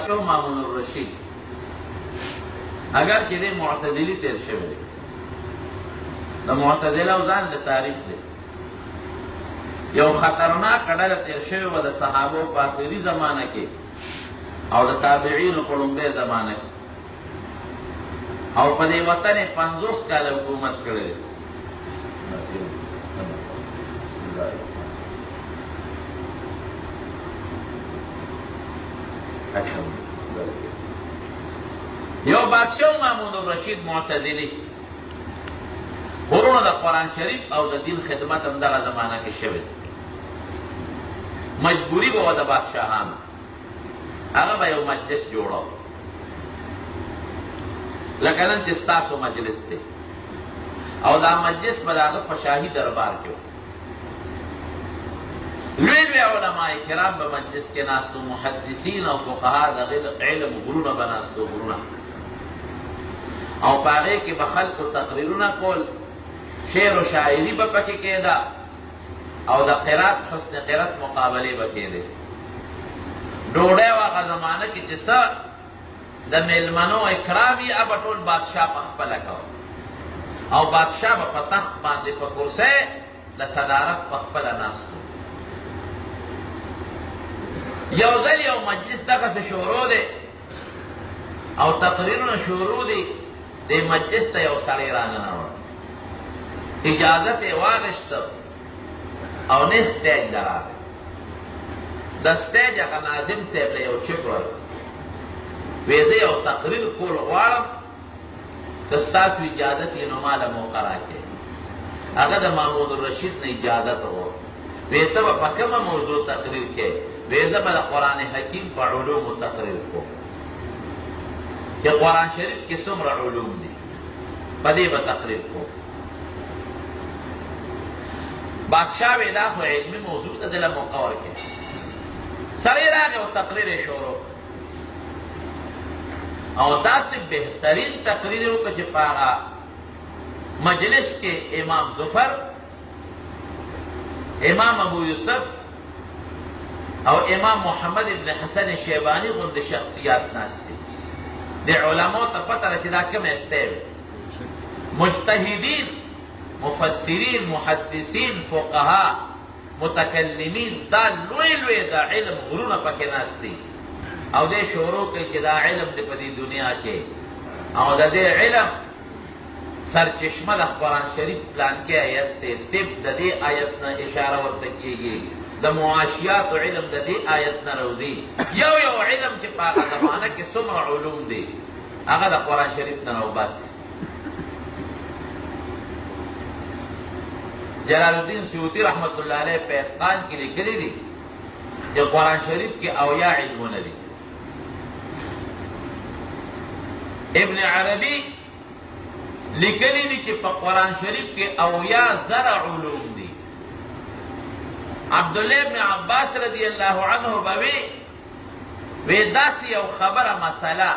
بادشاہ مامون الرشید اگر چې دی معتدلي تیر شوی دی د معتدله ځان له تعریف دی یو خطرناک ډله تیر شوی وه د صحابو په آخري زمانه کې او د تابعینو په لومړۍ زمانه کې او په دې وطن یې 50 کاله حکومت کړی دی یو بادشاہ مامون الرشید معتدلی ورونو د قرآن شریف او د دین خدمت هم دغه زمانه کې شوی مجبوري به وه د بادشاهانو هغه به یو مجلس جوړو لکه نن چې ستاسو مجلس دی او دا مجلس به د هغه په شاهي دربار کې و لوی لوی علماء کرام به مجلس کې ناستو محدثین او فقها د علم غرونه به ناستو غرونه او په هغې کې به خلکو تقریرونه کول شعر و شاعري به پکې کېده او د قرات حسن قرات مقابلې به کېدې ډوډۍ و هغه زمانه کې چې څه د میلمنو اکرام یې هغه ټول بادشاه په خپله کوه او بادشاه به په تخت باندې په کرسۍ د صدارت په خپله ناست یو ځل یو مجلس دغسې شروع دی او تقریرونه شروع دي دې مجلس ته یو سړی راننوت اجازت یې واخیسته او نه سټیج ته راغی د سټیج هغه ناظم صاحب له یو چک ورکړ وی زه یو تقریر کول غواړم که ستاسو اجازت یې نو ماله موقع راکړئ هغه د محمود الرشید نه اجازت وغوښت وی ته به په کومه موضوع تقریر کوې وی زه به د قرآن حکیم په علومو تقریر کوم چې قرآن شریف کې څومره علوم دي په دې به تقریر کوم بادشاه وی دا خو علمي موضوع ته دله موقع ورکړې سړی راغی او تقریر یې شروع او داسې بهترین تقریر یې وکړه چې په هغه مجلس کې امام ظفر امام ابو یوسف او امام محمد ابن حسن شیبانی غوندې شخصیات ناست دي د علماو ته پته ده چې دا کوم استی وي مجتهدین مفسرین محدثین فقها متکلمین دا لوی لوی دا علم غرونه پکې ناست دي او دې شروع کوي چې دا علم دی په دې دنیا کې او د دې علم سرچشمه د قرآن شریف پلانکې آیت دی طب د دې آیت نه اشاره ورته کېږي د معاشیاتو علم د دې آیت نه راوځي یو یو علم چې په هغه زمانه کې څومره علوم دي هغه د قرآن شریف نه راوباسي جلال الدین سیوطي رحمت الله علیه په اتقان کې لیکلي دي چې قرآن شریف کې اویا علمونه دي ابن عربي لیکلي دي چې په قرآن شریف کې اویا زره علوم دي عبدالله ابن عباس رضی الله عنه به وی داسې یو خبره مسله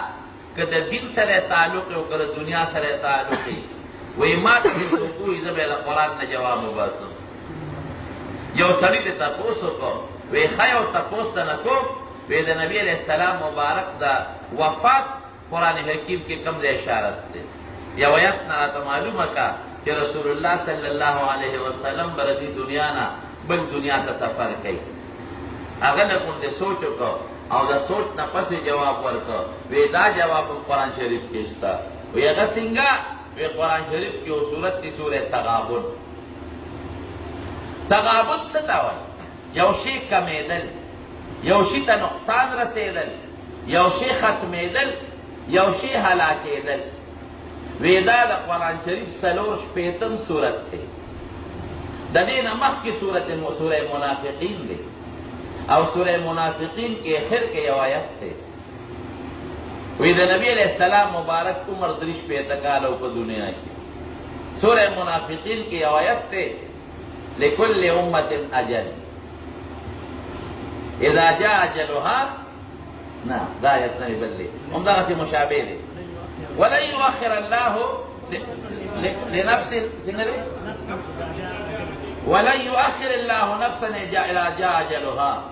که د دین سره تعلق او که د دنیا سره تعلق وی ما ته چې څوک ووایي زه به یې د قرآن نه جواب وباسم یو سړي ته تپوس وکړو وی ښه یو تپوس ته نه کوم وی د نبي علیه السلام مبارک د وفات قرآن حکیم کې کوم ځای اشارت دی یو آیت نه راته معلومه که چې رسول الله صلی الله علیه وسلم به د دې دنیا نه بل دنیا ته سفر کوي هغه نه غوندې سوچ وکړو او د سوچ نه پسې جواب ورکړو وی دا جواب قرآن شریف کې شته وی هغه څنګه وی قرآن شریف کې یو صورت دی سورة تغابن تغابن څه ته وایي یو شی کمیدل یو شی ته نقصان رسیدل یو شی ختمیدل یو شی هلاکېدل وی دا د قرآن شریف 4 صورت دی د دې نه مخکې سورة منافقین دی او سورة منافقین کې اخر کې یو آیت دی وی د نبی علیہ السلام مبارک عمر 53 کاله په دنیا کې سورة منافقین کې یو آیت دی لكل امة اجل اذا جاء اجلها نعم دا آیت نه بلې هم دغسې مشابه دی ولن يؤخر الله لنفس ولن يؤخر الله نفسا اذا جاء اجلها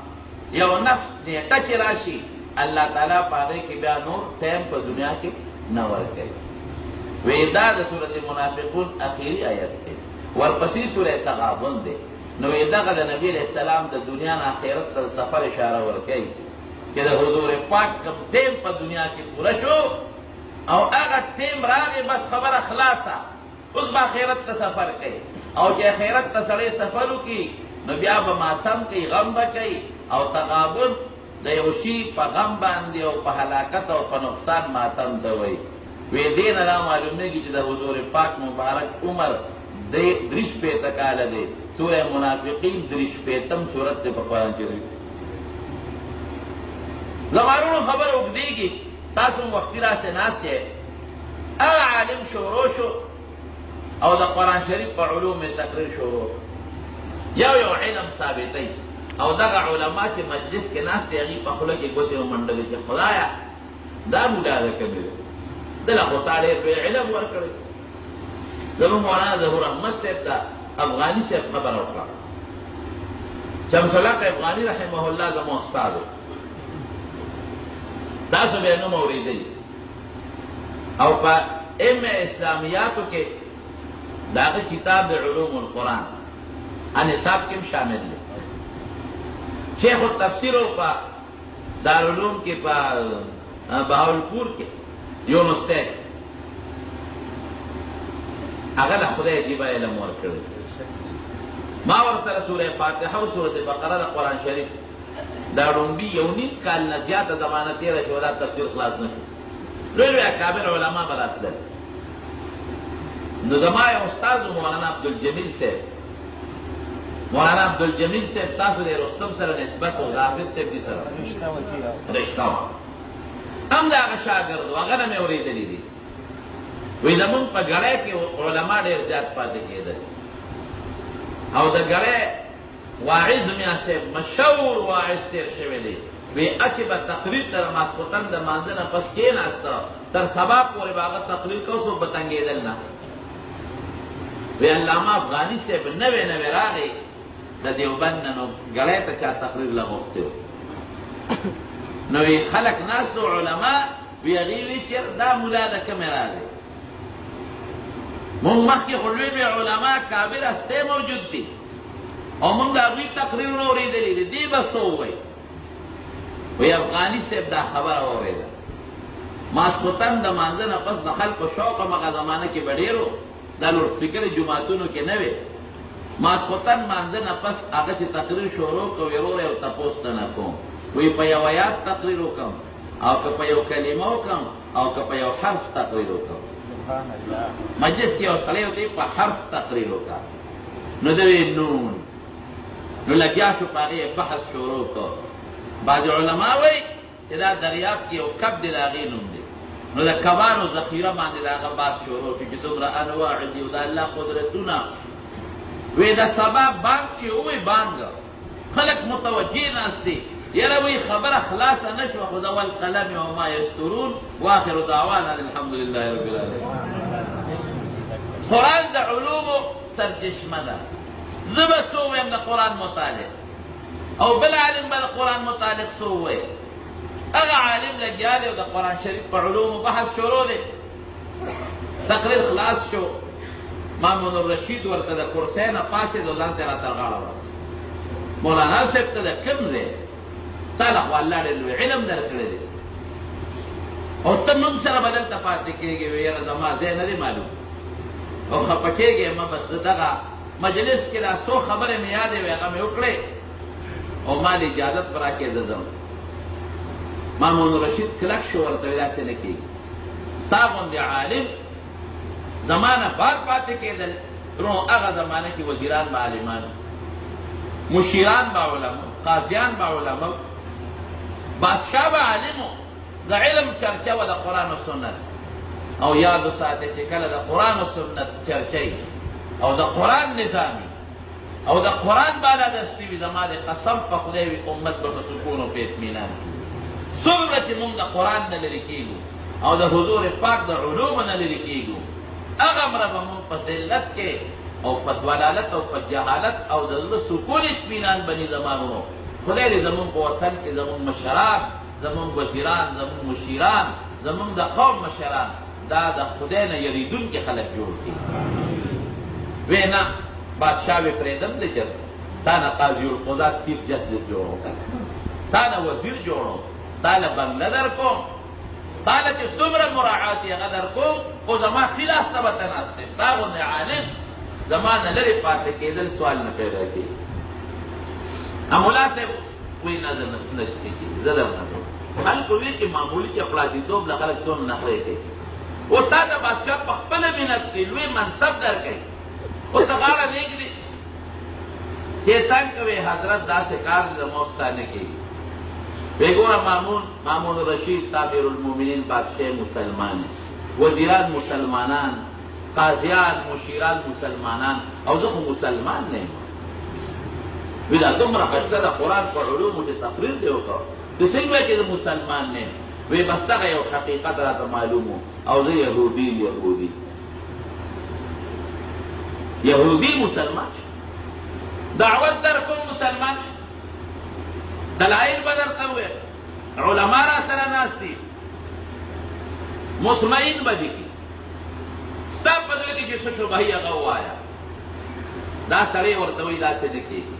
یو نفس نیټه چې راشي اللہ تعالیٰ پاگے کی بیا نور ٹیم پر دنیا کی نور گئی ویدہ دا سورت منافقون اخیری آیت تے ورپسی سورہ تغابن دے نو ویدہ دا نبی علیہ السلام دا دنیا نا آخرت تا سفر اشارہ ورکی کہ دا حضور پاک کم ٹیم پر دنیا کی پورا شو او اگر ٹیم راگے بس خبر اخلاصا اس با آخرت تا سفر کئی او کہ آخرت تا سڑے سفرو کی نو بیا با ماتم کی غم با کئی او تغابن دا یوشی پا غم باندی او پا حلاکت او پا نقصان ماتم دوئی وی دین اللہ معلوم نے کی چیزا حضور پاک مبارک عمر درش پیتا کالا دے سورہ منافقین درش پیتم سورت دے پا قرآن چیزی زمانونو خبر اگدے گی تاسم وقتیرہ سے ناس ہے عالم شوروشو او دا قرآن شریف پا علوم تقریر شورو یو علم ثابتی او دا علماء چی مجلس کے ناس تے اگی پا خلق گوتے و مندلی چی خدایا دا مولا دا کبیر دل خطاڑے پہ علم ورکڑے زمان مولانا ظہور احمد صاحب دا افغانی صاحب خبر اٹھا شمس اللہ کا افغانی رحمہ اللہ زمان استاد دا سو بینو موریدی او پا اسلامیاتو کے داغ کتاب علوم القرآن انصاب کم شامل ہے شیخ التفسیر پا دارالعلوم کے پا بہاولپور کے یو مستیق اگر خدا عجیبہ علم ورکڑے ما ورسل سورہ فاتحہ و سورة بقرہ دا قرآن شریف دارنبی یونین کال نزیات زمانہ تیرہ شہدہ تفسیر خلاص نکو لولو اکابر علماء برات دل نظماء استاد مولانا عبدالجمیل سے مولانا عبدالجمیل سے ساسو دے رستم سر نسبت و غافظ سے بھی سر رشتہ ام دا آغا شاگرد وغنہ میں ورید لی دی وی زمون پا گڑے کی علماء دیر زیاد پاتے کی در او دا گڑے واعظ میاں سے مشہور واعظ تیر شوی دی وی اچھی با تقریر تر ماسکتن دا مانزن پس کین آستا تر سبا پوری باغا تقریر کو سو بتنگی دلنا وی علامہ افغانی سے نوے نوے راگی دا دیوبند نو گڑے تا چا تقریر لگوختے ہو نوی خلق ناس دو علماء وی اغیوی چیر دا مولا دا کمیرا دے من مخ کی خلوی بی علماء کابر استے موجود دی او من دا اغیوی تقریر نوری دلی دی دی بس ہو گئی وی افغانی سے دا خبر ہو رہی دا ماسکتن دا مانزن پس دا خلق و شوق مقا زمانہ کی بڑیرو دا لور سپیکر جماعتونو کے نوے ماسکتن مانزن پس آگا چی تقریر شورو کو ویرو رہے و تپوستا نکو وی پا یو آیات تقریرو کم او که پا یو کلمو کم او که پا یو حرف تقریرو کم مجلس کی اوصلی ہوتی پا حرف تقریرو کم نو دوی نون نو لگیاشو پاگی بحث شروع کو بعض علماء وی کہ دا دریاب کی او کب دی لاغی نون دی نو دا کبانو ذخیرہ ماندی لاغا باس شروع چی تم را انواع دی و دا اللہ قدرتونا وی دا سباب بانگ چی ہوئی بانگا خلق متوجی ناستی یلوی خبر خلاص نشو خود اول قلم وما یسترون واخر دعوانا الحمدللہ رب العالمین قرآن دا علوم سرچشمہ دا زبا سوویم دا قرآن مطالب او بالعالم با دا قرآن مطالب سووی اگا عالم لگیالے دا قرآن شریف پا علوم بحث شروع دے تقریر خلاص شو مامون الرشید ورکا دا کرسین پاسے دو لان تیرا ترغاڑا باس مولانا سبت دا کم دے تالخ واللہ للوی علم در کردے دے او تم من سر بدل تپاتے کے گئے ویر زمان زین دے معلوم او خپکے گئے ما بس دغا مجلس کے لا سو خبر میں یادے ویغا میں اکڑے او مال اجازت برا کے دزم مامون رشید کلک شو ورطویلہ سے نکی ستاغن دے عالم زمانہ بار پاتے کے دل رو اغا زمانہ کی وزیران با عالمان مشیران با علماء قاضیان با علماء بادشاہ با علمو دا علم چرچہ و دا قرآن و سنت او یادو ساتے چکل دا قرآن و سنت چرچہ او دا قرآن نظامی او دا قرآن بالا دستی وی زمان قسم پا خدای وی امت با سکون و پیت مینان سرلت من دا قرآن نلرکیگو او دا حضور پاک دا علوم نلرکیگو اغم رب من پا ذلت کے او پا دولالت او پا جہالت او دا سکون اطمینان بنی زمانو خدای دی زمان پا وطن کے زمان مشراب زمونږ وزیران، زمونږ مشیران، زمونږ د قوم مشران دا د خدای نه یریدونکي خلک جوړ کړي. وی نه بادشاه وی پرېږدم دی چې تا نه قاضي القضات چیف جسټس جوړو، تا نه وزیر جوړو، تا له بنګله در کوم، تا له چې څومره مراعات یې هغه در کوم، خو زما ښي لاس ته به ته ناست یې. ستا غوندې عالم زما نه لرې پاتې کېدل سوال نه پیدا کېږي. ملا صاحب وی نه نه کېږي، زه در نه کوم. خلکو وی چې معمولي چپړاسیتوب له خلک څومره نخرې کوي. او تا ته بادشاه په خپله مینت کوي، لوی منصب در کوي، او ته غاړه نېږدي چې تنګ کوې حضرت داسې کار زما ستا نه کېږي. وی ګوره مامون رشید تعبیر المؤمنین بادشاه مسلمان، وزیران مسلمانان، قاضیان مشیران مسلمانان، او زه خو مسلمان نه یم. وی دا دومره خشته د قرآن په علومو چې تقریر دې وکړو، ته څنګه وایې چې زه مسلمان نه یم؟ وی بس دغه یو حقیقت راته معلوم و، او زه یهودي مسلمان شم، دعوت در کوم مسلمان شم، دلایل به درته ووایم، علما را سره ناست دي، مطمئن به دي کړي، ستا په زړه کې چې څه شبهه وي هغه ووایه. دا سړی ورته وایي داسې نه کېږي.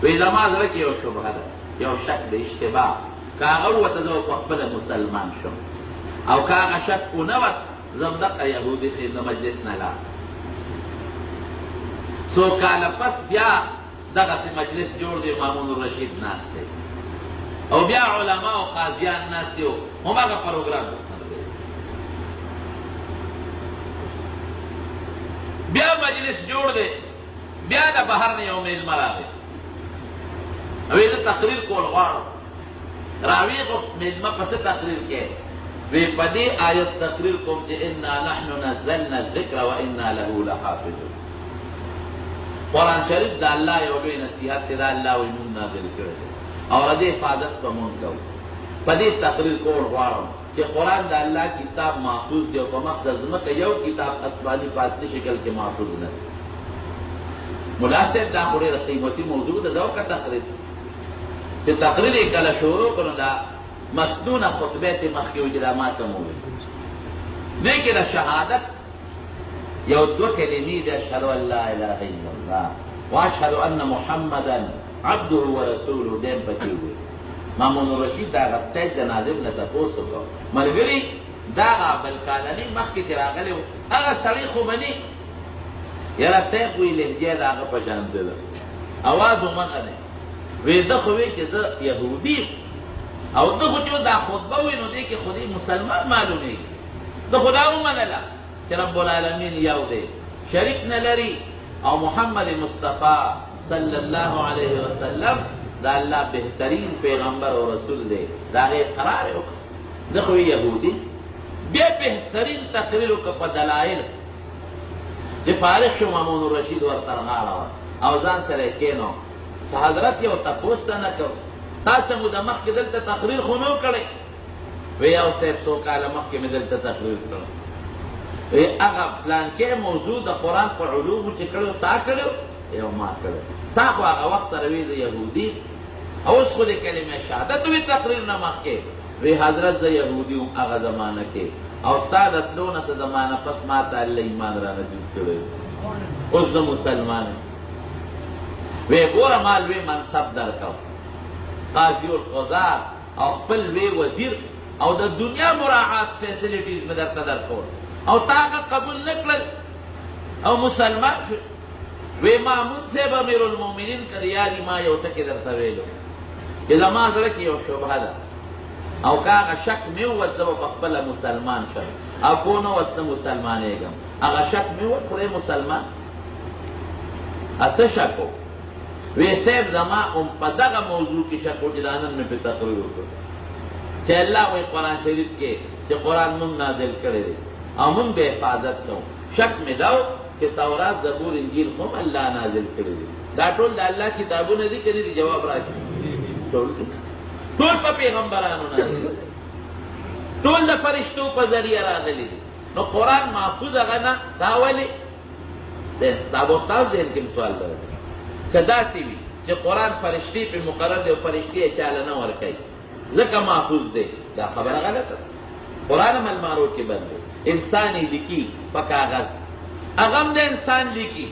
وایي زما زړه کې یو شبهه ده، یو شک د اشتباه، که هغه ووته زه په خپله مسلمان شم، او که هغه شک ونه وت زه همدغه یهودي ښیم، د مجلس نه لاړم. څو کاله پس بیا دغسې مجلس جوړ دی، مامون الرشید ناست دی، او بیا علما او قاضیان ناست دي، هماغه پروګرام بیا مجلس جوړ دی. بیا د بهر نه یو میلمه راغی، وی زه تقریر کول غواړم. راویې خو میلمه په څه تقریر کې؟ وی په دې آیت تقریر کوم چې انا نحن نزلنا الذکر وانا له لحافظون. قرآن شریف د الله یو لوی نصیحت دی، دا الله وایي مونږ نازل کړی دی، او د دې حفاظت به مونږ کوو. په دې تقریر کول غواړم چې قرآن د الله کتاب محفوظ دی، او په مخ د ځمکه یو کتاب اسماني په اصلي شکل کې محفوظ نه دی. ملا صاحب دا خو ډېره قیمتي موضوع ده، دا وکړه تقریر چې تقریر یې کله شروع کړو، دا مسنونه خطبې ته مخکې وي چې دا ما ته مو وویل. دې کې د شهادت یو دوه کلمې دي، اشهد ان لا اله الا الله واشهد ان محمدا عبده ورسوله، دیم پکې وویل. مامون الرشید دا هغه سټیج د ناظم نه تپوس وکړو، ملګري دغه بلکالني مخکې چې راغلی و هغه سړی خو مني، یاره صاحب وایي لهجه د هغه په شانته ده، اواز همغه دی. وی ده خو وی چې زه یهودي یم، او ده خو چې دا خطبه وي نو دې کې خو دې مسلمان معلومېږي. ده خو دا ومنله چې رب العالمین یو دی، شریک نه لري، او محمد مصطفی صلی الله علیه وسلم دا الله بهترین پیغمبر او رسول دی، دا هغې قرار یې وکړه. ده خو یهودي بیا بهترین تقریر وکړه په دلایل چې فارغ شو. مامون الرشید ورته غاړه وه او ځان سره یې کېنو. حضرت یو تپوس ته نه کوو، تاسو مو د مخکې دلته تقریر خو نه و کړی؟ وی یو صاحب څو کاله مخکې مې دلته تقریر کړی. وی هغه پلانکې موضوع د قرآن په علومو چې کړی تا کړی یو ما کړی، تا خو هغه وخت سره وی د یهودي، اوس خو د کلمې شهادت وي تقریر نه مخکې. وی حضرت زه یهودي وم هغه زمانه کې، او ستا د تلو نه څه زمانه پس ما ته الله ایمان را نصیب کړی، اوس زه مسلمان یم. وی ګوره ما لوی منصب درکړو، قاضي القضات او خپل لوی وزیر او د دنیا مراعات فیسلیټیز مې درته درکول، او تا هغه قبول نه کړل او مسلمان شو. وی محمود صاحب امیر المؤمنین که ریالي ما یو ټکي درته ویلو چې زما زړه کې یو شبهه ده، او که هغه شک مې ووت زه به په خپله مسلمان شم، او کو نه وت نه مسلمانېږم. هغه شک مې ووت خدای مسلمان څه شک و؟ وی صاحب زما په دغه موضوع کې شک و چې دا نن مې پرې تقریر وکړ چې الله وایي قرآن شریف کې چې قرآن مونږ نازل کړی دی او مونږ به حفاظت کوو. شک مې دا و چې تورات زبور انجیل خو هم الله نازل کړی دی، دا ټول د الله کتابونه دي که نه دي؟ جواب راکړي. ټول په پیغمبرانو نازل، ټول د فرشتو په ذریعه راغلي دي. نو قرآن محفوظ هغه نه، دا ولې؟ دا به ستاسو ذهن کې سوال راځي که داسې وي چې قرآن فرشتې پرې مقرر دی او فرشتې یې چاله نه ورکوي، ځکه محفوظ دی. دا خبره غلطه ده. قرآن هم المارو کې بند دی. انسان یې لیکي په کاغذ، هغه هم د انسان لیکي،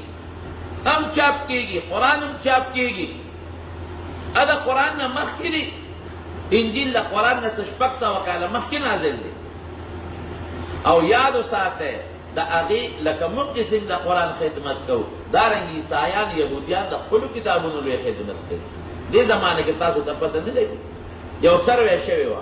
هم چاپ کېږي، قرآن هم چاپ کېږي. دا قرآن نه مخکې دی. انجیل د قرآن نه 600 کاله مخکې نازل دی. او یاد وساتئ د هغې لکه موږ قسم د قرآن خدمت کوو، دارنګې عیسایان یهودیان د خپلو کتابونو لوی خدمت کوي. دې زمانه کې تاسو ته پته نه لګي. یو سروې شوې وه،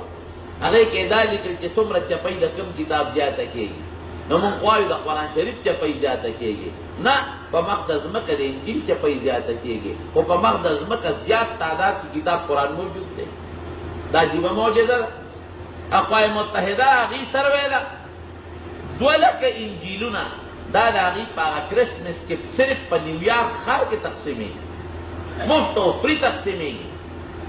هغې کې دا لیکل چې څومره چپۍ د کوم کتاب زیاته کېږي. نو موږ غواړو د قرآن شریف چپۍ زیاته کېږي. نه، په مخ د ځمکه د انجیل چپۍ زیاته کېږي، خو په مخ د ځمکه زیات تعداد کې کتاب قرآن موجود دی. دا عجیبه معجزه ده. اقوام متحده هغې سروې ده 2 لکه انجیلونه دا د هغې په هغه کرسمس کې صرف په نیویارک ښار کې تقسیمېږي، مفت او فري تقسیمېږي.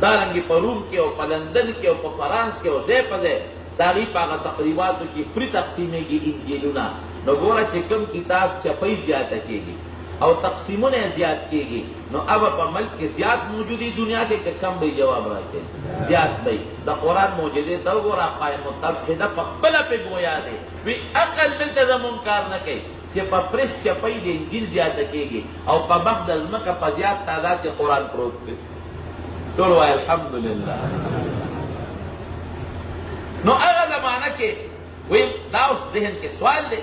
دارنګې په روم کې او په لندن کې او په فرانس کې او ځای په ځای د هغې په هغه تقریباتو کې فري تقسیمېږي انجیلونه. نو ګوره چې کوم کتاب چپۍ زیاته کېږي او تقسیمونه زیات کېږي، نو اب په ملک کې زیات موجودي دنیا کې که کم به جواب راکړي؟ زیات به. د قرآن معجزې ته وګوره، قائم متحده په خپله پې گویا دی. وی عقل دلته زمونږ کار نه کوي چې په پرس چپۍ د انجیل زیاته کېږي او په مخ د ځمکه په زیات تعداد کې قرآن پروت دی. ټول وایي الحمدلله. نو هغه زمانه کې وی دا اوس ذهن کې سوال دی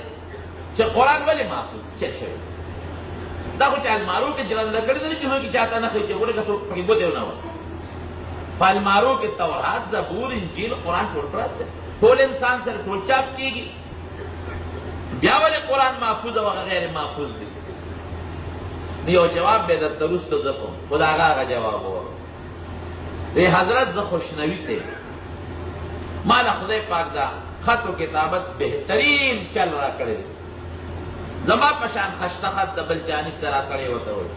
چې قرآن ولې محفوظ چل شوی؟ دا خو چې المارو کې جلنده کړي ده چې موږ چاته نه ښایي چې ګوره که څوک پکې ګوتې ونه وهي. په المارو کې تورات، زبور، انجیل، قرآن ټول پرت دی. ټول انسان سره ټول چاپ کېږي. بیا ولې قرآن محفوظ او هغه غیر محفوظ دی؟ یو جواب به درته وروسته زه کوم، خو د هغه جواب ووایه. ای حضرت زه خوشنوي صاحب، ما له خدای پاک دا خط و کتابت بهترین چل را کړی دی. زما په شان خشته خط د بل چا نشته، را سړی ورته وایي.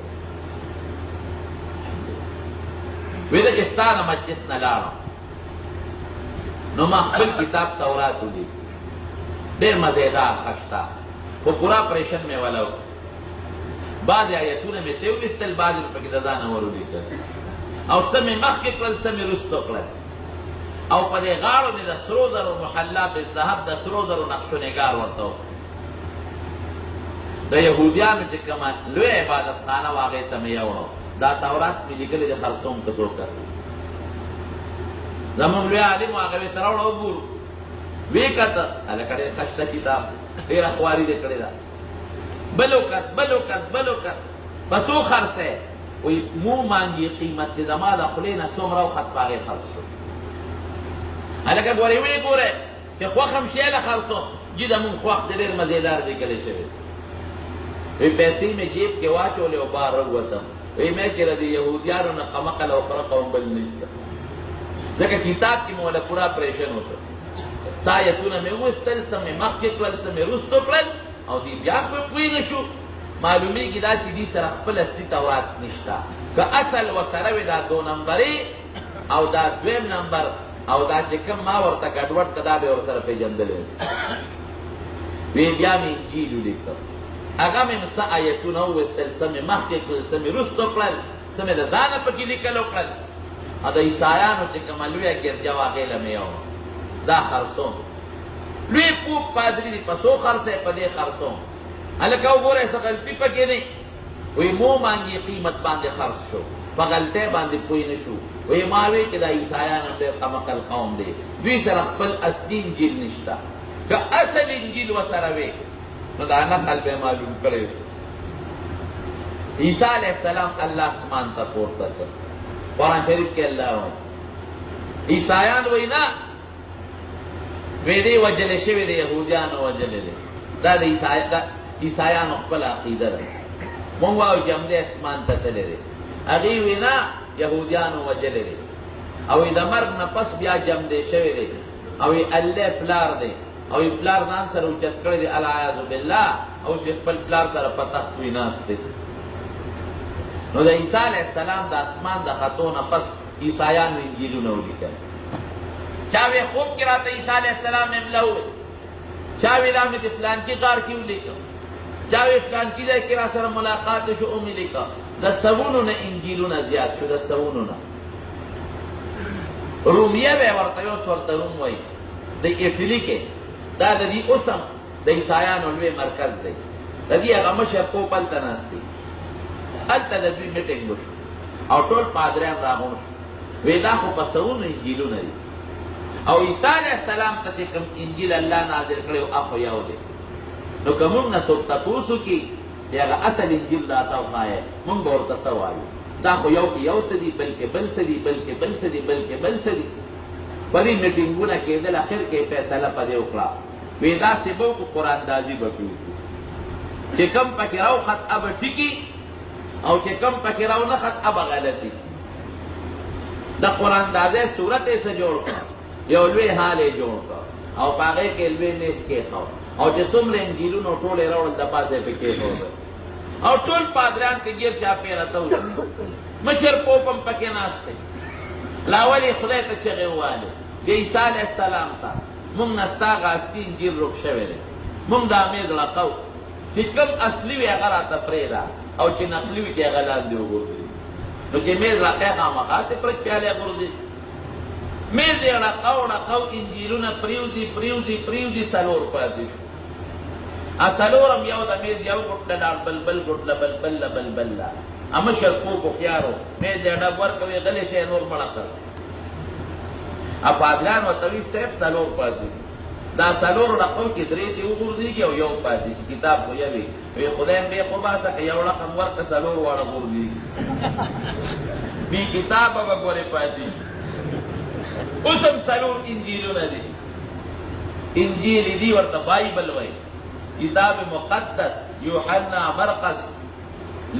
وی ده چې ستا د مجلس نه لاړم نو ما خپل کتاب تورات ولید، ډېر مزېدار خشته، خو پورا پریشن مې ولا و. بعضې ایتونه مې ترې وویستل، بعضې مې پکې د ځانه ور ولیکل، او څه مې مخکې کړل، څه مې وروسته کړل. او په دې غاړو مې د سرو زرو محلا بالذهب د سرو زرو نقشو نګار ورته و. د یهودیانو چې کومه لوی عبادت خانه وه هغې ته مې یوړو. دا تورات مې لیکلی د خرڅوم که څوک کړي. زمونږ لوی عالم و هغه ورته راوړه وګورو. ویې کته هلکه ډېر خشته کتاب دی، ډېره خواري دې کړې ده. بل وکت بل وکت بل وکت په څو خرڅی؟ وایي مو مانګي قیمت چې زما د خولې نه څومره وخت په هغې خرڅ شو. هلکه ګورې ویې ګورې چې خوښ هم شی له خرڅو جي زمونږ خوښ دی، ډېر مزېدار لیکلی شوی. وی پیسې مې جیب کې واچولې او بار راووتم. وی مې چې د یهودیانو نه قمقل او خره قوم بل نشته، ځکه کتاب کې مې وله پوره پریشن وکړ. څه ایتونه مې وویستل، څه مې مخکې کړل، څه مې وروسته کړل، او دوی بیا پرې پوه نه شو. معلومیږي دا چې دوی سره خپل اصلي تورات نشته. که اصل ورسره وي دا 2 نمبرې او دا 2 نمبر او دا چې کوم ما ورته ګډوډ که دا به یې ورسره پېژندلی. وی بیا مې انجیل ولیکه، هغه مې څه ایتونه وویستل، څه مې مخکې کړل، څه مې وروسته کړل، څه مې د ځانه پکې لیکل وکړل. او د عیسایانو چې کومه لویه ګرجه وه هغې له مې یوړه. دا خرڅوم. لوی پوپ پادري دی، په څو خرڅی؟ په دې خرڅوم. هلکه وګورئ څه غلطي پکې دی. وی مو مانګي قیمت باندې خرڅ شو، په غلطۍ باندې پوه نه شو. وی ما وی چې دا عیسایان هم ډېر قمقل قوم دی، دوی سره خپل اصلي انجیل نشته. که اصل انجیل ورسره وی نو دا نقل به معلوم کړی. عیسی علیه السلام الله اسمان ته پورته کړ. قرآن شریف کې الله وایي. عیسایان وایي نه، وی دی وجلی شوی دی، یهودیانو وجلی دی. دا د عیسایانو خپل عقیده ده. مونږ وایو چې همدې اسمان ته تللی دی. هغې وایي نه، یهودیانو وجلی دی. او د مرګ نه پس بیا جمدی شوی دی. او الله پلار دی، او پلار ځان سره اوچت کړی دی، العیاذ بالله. او چې خپل پلار سره په تخت وي ناست دی. نو د عیسی علیه السلام د اسمان د خطو نه پس عیسایانو انجیلونه ولیکل. چا وی خوب کې راته عیسی علیه السلام املا وویل، چا وی دا مې د فلانکي غار کې ولیکه، چا وی فلانکي ځای کې را سره ملاقات شو او مې لیکه. د سوونو نه انجیلونه زیات شو، د سوونو نه. رومیه به ورته یو ورته روم وایي د ایټلي کې دا د دې اوسم د عیسایانو لوی مرکز دی د دې هغه مشر پوپ هلته ناست دی هلته د دوی میټینګ وشو او ټول پادریان راغونډ شو وی دا خو په سوونو انجیلونه دي او عیسی علیه السلام ته چې کوم انجیل الله نازل کړی و هغه یو دی نو که موږ نه څوک تپوس وکړي چې هغه اصل انجیل راته وښایه موږ به ورته څه وایو دا خو یو کې یو څه دي بلکې بل څه دي بلکې بل څه دي بلکې بل څه دي په دې میټینګونه کېدل اخر کې فیصله په دې وکړه وی داسې به وکړو قراندازي به پرې وکړو چې کوم پکې راوخت به ټیکي او چې کوم پکې راونخت به غلطي د قراندازۍ صورت یې څه جوړ کړه یو لوی حال یې جوړ کړه او په هغې کې لوی میز کېښود او چې څومره انجیلونه ټول یې راوړل د پاسه یې پې کېښودل او ټول پادریان کې ګیر چاپېره ته مشر پوپ هم پکې ناست دی لا ولې خدای ته چغې ووهلې د عیسی علیه السلام ته موږ نه ستا هغه اصلي انجیل روک شوی دی موږ دا میز ړقو چې کوم اصلي وي هغه راته پرېږده او چې نقلي وي چې هغه لاندې وغورځوي نو چې میز راقی خامخا ته پرک پیالې غورځي میز یې ړقو انجیلونه پرېوځي څلور پاتې شو څلور هم یو د میز یو ګوټله لاړ بل ګوټله بل مشر پوپ هوښیار و میز یې ډب ورکوي غلی شی نور مړه کړ پادریان ورته وایي صاحب څلور پاتې دي دا څلور رقم کې درې دې وغورځېږي او یو پاتې شي کتاب خو یو وي خدای مې خو باسه که یو رقم ورکړه څلور واړه غورځېږي بې کتابه به ګورې پاتې شي اوس هم څلور انجیلونه دي انجیل دي ورته بایبل وایي کتاب مقدس یوحنا مرقس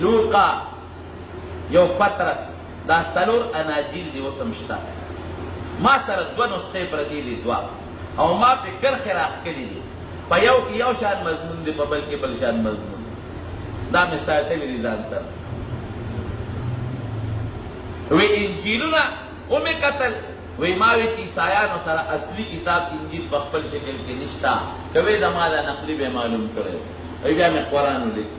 لوقا یو پطرس دا څلور اناجیل دي اوس هم شته ما سره دوه نسخې پرتې دي دوه او ما پې کرښې راښکلي دي په یو کې یو شان مضمون دی په بل کې بل شان مضمون دا مې ساتلي دي ځان سره وی انجیلونه ومې کتل وی ما وی چې عیسایانو سره اصلي کتاب انجیل په خپل شکل کې نشته که وی زما دا نقلي به معلوم کړی وی بیا مې قرآن ولیکي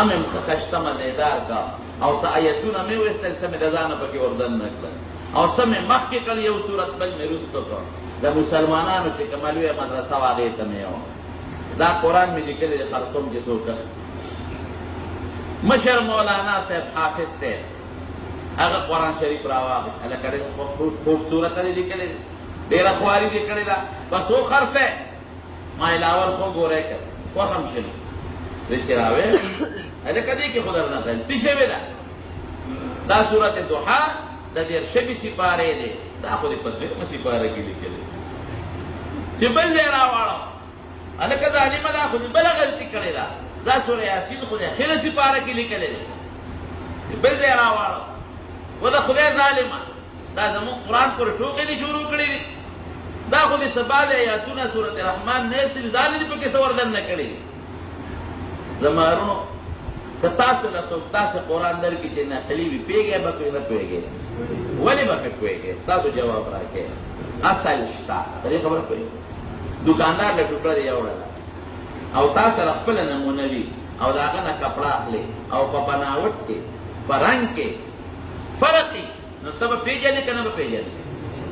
ام ښه خشته مزیدار کا او څه ایتونه مې ویستل څه مې د ځانه پکې وردن نه کړل او څه مې مخکې کړ یو صورت بل مې وروسته کړ د مسلمانانو چې کومه لویه مدرسه وه هغې ته مې یو دا قرآن مې لیکلی دی خرڅوم چې څوک مشر مولانا صاحب حافظ صاحب هغه قرآن شریف راواغی هلکه ډېر خوبصورته دی لیکلی دی ډېره خواري دې کړې ده بس وخرڅی ما یې لاول خو ګوری کړ خوښ هم شلي دی چې راوې هلکه دې کې خو درنه غلطي شوې ده دا صورت دوحا د 13 سپارې دی دا خو دې په 13 سپاره کې لیکلی چې بل ځای راواړو هلکه ظالمه دا خو دې بله غلطي کړې ده دا سوره یاسین خو دې اخره سپاره کې لیکلی دی بل ځای راواړو و د خدای ظالمه دا زموږ قرآن پورې ټوکې دې شروع کړي دي دا خو دې څه بعضې ایتونه صورت رحمان نه ایستلي ځان دې پکې څه وردن نه کړي دي زما ورونو که تاسو له څوک داسې قرآن درکړي چې نقلي وي پوهېږئ به پرې نه پوهېږئ ولې به پرې پوهېږئ تاسو جواب راکړئ اصل شته په دې خبره پوهېږئ دوکاندار له ټوکړه دې یوړله او تا سره خپله نمونه وي او د هغه نه کپړه اخلې او په بناوټ کې په رنګ کې فرق نو ته به پېژنې که نه به پېژنې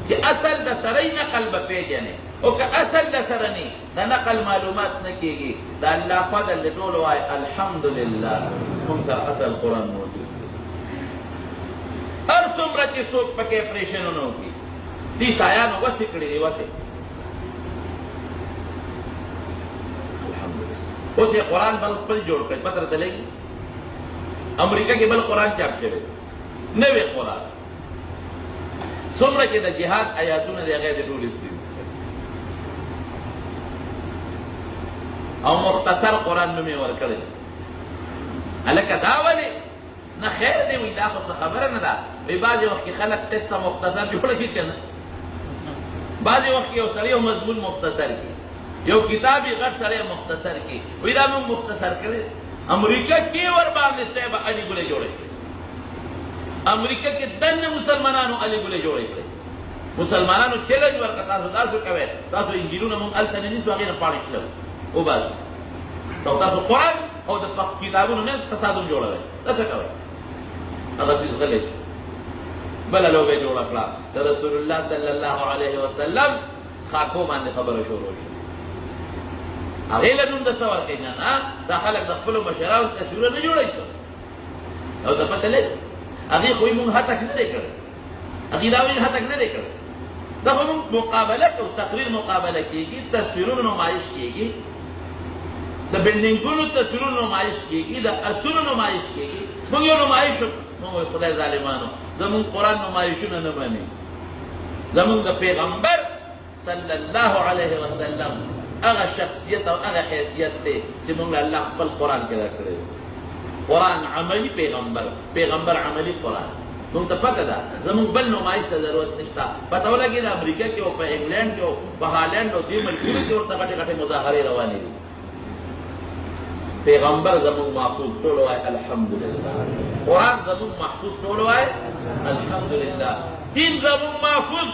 چې اصل د سره یې نقل به پېژنې او که اصل د سره نه د نقل معلومات نه کېږي د الله فضل د ټولو وایي الحمدلله موږ سره اصل قرآن موجود دی هر څومره چې څوک پکې اپریشنونه وکړي دې عیسایانو وسې کړي دي وسې اوس یې قرآن بل خپل جوړ کړی پته راته لګي امریکا کې بل قرآن چاپ شوی نوی قرآن څومره چې د جهاد آیاتونه دی هغه یې ټول ایستلي او مختصر قرآن نوم یې ورکړی هلکه دا ولې نه خیر دی وایي دا خو څه خبره نه ده وایي بعضې وخت کې خلک قصه مختصر جوړه کړي که نه بعضې وخت کې یو سړی یو مضمون مختصر کړي یو کتاب یې غټ سړی مختصر کړي وایي دا موږ مختصر کړی امریکا کې ورباندې صاحب علي ګلې جوړې کړې امریکا کې دنه مسلمانانو علي ګلې جوړې کړې مسلمانانو چیلنج ورکړه تاسو داسې کوئ تاسو انجیلونه موږ هلته نه نیسو هغې نه پاڼې شلو وباسو تاسو قرآن او د کتابونو نه تصادم جوړوئ داسې کوئ هغه څیز غلی شو بل لوبه جوړه کړه د رسول الله صلی الله علیه وسلم خاکو باندې خبره شروع شو. هغې له نوم د څه ورکوي؟ نه دا خلک د خپلو مشرانو تصویرونه نه جوړوي څه او ته پته لري هغې خو یې مونږ هتک نه دی کړی، هغې دا وایي هتک نه دی کړی. دا خو مونږ مقابله کوو، تقریر مقابله کېږي، تصویرونو نمایش کېږي، د بلډینګونو تصویرونو نمایش کېږي، د اسونو نمایش کېږي. مونږ یو نمایش وکړو، مونږ وایي خدای ظالمانو زمونږ قرآن نمایشونه نه مني. زمونږ د پیغمبر صلی الله علیه وسلم هغه شخصیت او هغه حیثیت دی چې مونږ له الله خپل قرآن کې راکړی. قرآن عملی پیغمبر عملی قرآن. مونږ ته پته ده زمونږ بل نمایش ته ضرورت نشته. پته ولګېده امریکا کې او په انګلینډ کې او په هالینډ او دې ملکونو کې ورته غټې غټې مظاهرې روانې دي. پیغمبر زمونږ محفوظ ټول وایي الحمدلله. قرآن زمونږ محفوظ ټول وایي الحمدلله. دین زمونږ محفوظ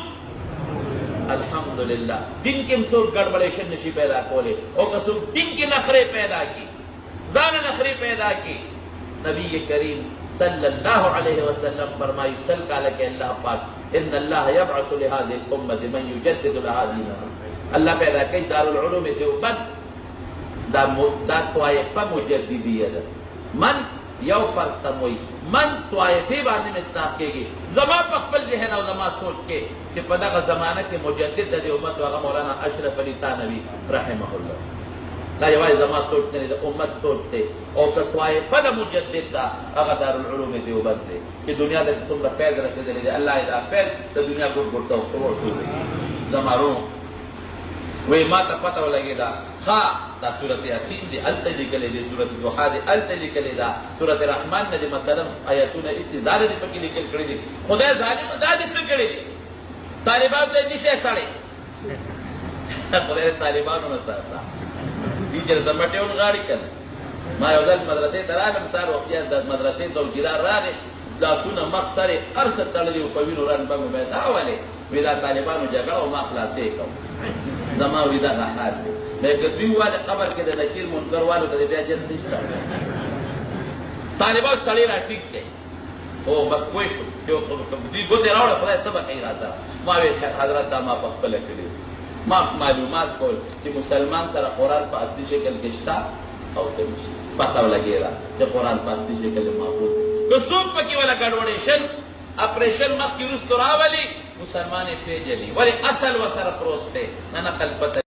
الحمدلله. دین کې هم څوک ګډوډېشن نشي پیدا کولی او که څوک دین کې نخرې پیدا کړي، ځان نخرې پیدا کړي. نبی کریم صلی الله علیه وسلم فرمایي سل کاله کې الله پاک ان الله یبعث لهذه الامه من یجدد لها دینها. الله پیدا کوي دارالعلوم دیوبند دا طایفه مجددیه ده. من یو فرق تموي من طایفه باندې مطلق کېږي. زما په خپل ذهن او زما سوچ کې چې په دغه زمانه کې مجدد د دې امت هغه مولانا اشرف علي تانوي رحمه الله. دا یوازې زما سوچ نه دی، د امت سوچ دی. او که طایفه د مجدد ده هغه دارالعلوم دیوبند دی چې دنیا ته څومره فیض رسېدلی دی. الله یې دا فیض د دنیا ګوټ ګوټ ته ورسولی. زما روح وی ما ته پته ولګېده ښه دا صورت یاسین دی هلته لیکلی دی، صورت ضحا دی هلته لیکلی ده، صورت رحمان نه دي مثلا ایتونه استدار دي پکې لیکل کړي دي. خدای ظالم دا دې څه کړي دي؟ طالبانو ته دي شی سړی خدای طالبانو نه ساته دي چې د مټیون غاړي کنه. ما یو ځل مدرسې ته رالم سهار وختیا د مدرسې څوکیدار راغی لاسونه مخ سرې هر څه تړلي وو په وینو رنګ به مې دا ولې وی دا طالبانو جګړه او ما خلاصې کوم. زما وی دغه حال دی. لکه دوی ووایي قبر کې د نکیر منکر والو ته بیا جنت نشته. طالبان سړی را ټیک کړي او بس پوه شو چې دوی ګوتې راوړه خدای څه به کوي راسره. ما ویل حضرت دا ما پخپله کړي. ما معلومات کول چې مسلمان سره قرآن په اصلي شکل کې شته او که نشي. پته ولګېده چې قرآن په اصلي شکل کې محفوظ دی. که څوک پکې وله ګډوډېشن اپریشن مخکې وروستو راولي مسلمان یې پېژني ولې اصل ورسره پروت دی نه نقل پته